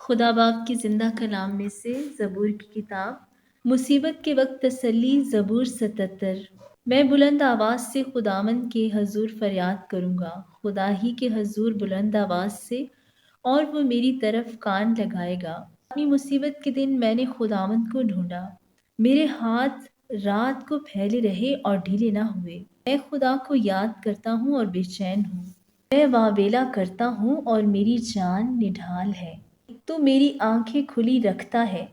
خدا باپ کی زندہ کلام میں سے زبور کی کتاب مصیبت کے وقت تسلی زبور 77۔ میں بلند آواز سے خداوند کے حضور فریاد کروں گا، خدا ہی کے حضور بلند آواز سے، اور وہ میری طرف کان لگائے گا۔ اپنی مصیبت کے دن میں نے خداوند کو ڈھونڈا، میرے ہاتھ رات کو پھیلے رہے اور ڈھیلے نہ ہوئے۔ میں خدا کو یاد کرتا ہوں اور بے چین ہوں، میں واویلا کرتا ہوں اور میری جان نڈھال ہے۔ تو میری آنکھیں کھلی رکھتا ہے،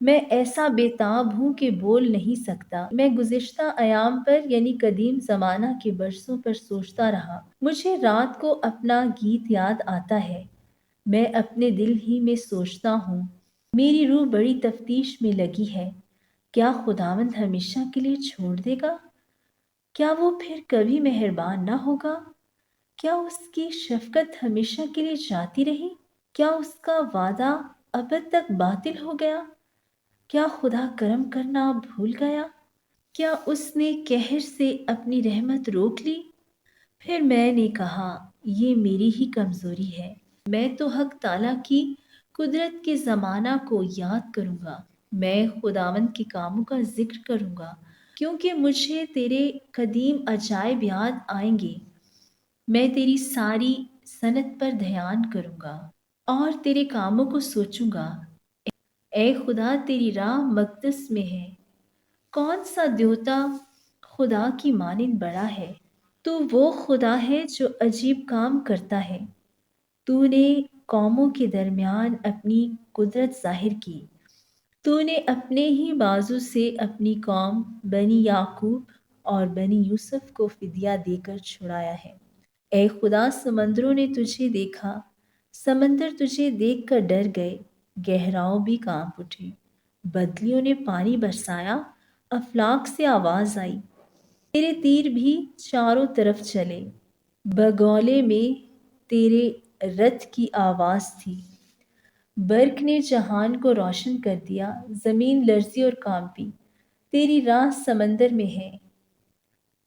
میں ایسا بے تاب ہوں کہ بول نہیں سکتا۔ میں گزشتہ ایام پر یعنی قدیم زمانہ کے برسوں پر سوچتا رہا۔ مجھے رات کو اپنا گیت یاد آتا ہے، میں اپنے دل ہی میں سوچتا ہوں، میری روح بڑی تفتیش میں لگی ہے، کیا خداوند ہمیشہ کے لیے چھوڑ دے گا؟ کیا وہ پھر کبھی مہربان نہ ہوگا؟ کیا اس کی شفقت ہمیشہ کے لیے جاتی رہی؟ کیا اس کا وعدہ ابد تک باطل ہو گیا؟ کیا خدا کرم کرنا بھول گیا؟ کیا اس نے قہر سے اپنی رحمت روک لی؟ پھر میں نے کہا، یہ میری ہی کمزوری ہے، میں تو حق تعالیٰ کی قدرت کے زمانہ کو یاد کروں گا، میں خداوند کے کاموں کا ذکر کروں گا، کیونکہ مجھے تیرے قدیم عجائب یاد آئیں گے۔ میں تیری ساری صنعت پر دھیان کروں گا اور تیرے کاموں کو سوچوں گا۔ اے خدا، تیری راہ مقدس میں ہے، کون سا دیوتا خدا کی مانند بڑا ہے؟ تو وہ خدا ہے جو عجیب کام کرتا ہے، تو نے قوموں کے درمیان اپنی قدرت ظاہر کی، تو نے اپنے ہی بازو سے اپنی قوم بنی یعقوب اور بنی یوسف کو فدیہ دے کر چھڑایا ہے۔ اے خدا، سمندروں نے تجھے دیکھا، سمندر تجھے دیکھ کر ڈر گئے، گہراؤں بھی کانپ اٹھے، بدلیوں نے پانی برسایا، افلاک سے آواز آئی، تیرے تیر بھی چاروں طرف چلے، بگولے میں تیرے رتھ کی آواز تھی۔ برق نے جہان کو روشن کر دیا، زمین لرزی اور کانپی، تیری راہ سمندر میں ہے،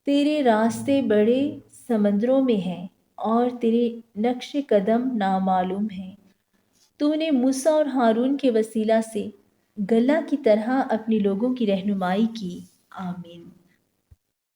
تیرے راستے بڑے سمندروں میں ہیں اور تیرے نقش قدم نامعلوم ہیں۔ تو نے موسیٰ اور ہارون کے وسیلہ سے گلہ کی طرح اپنے لوگوں کی رہنمائی کی۔ آمین۔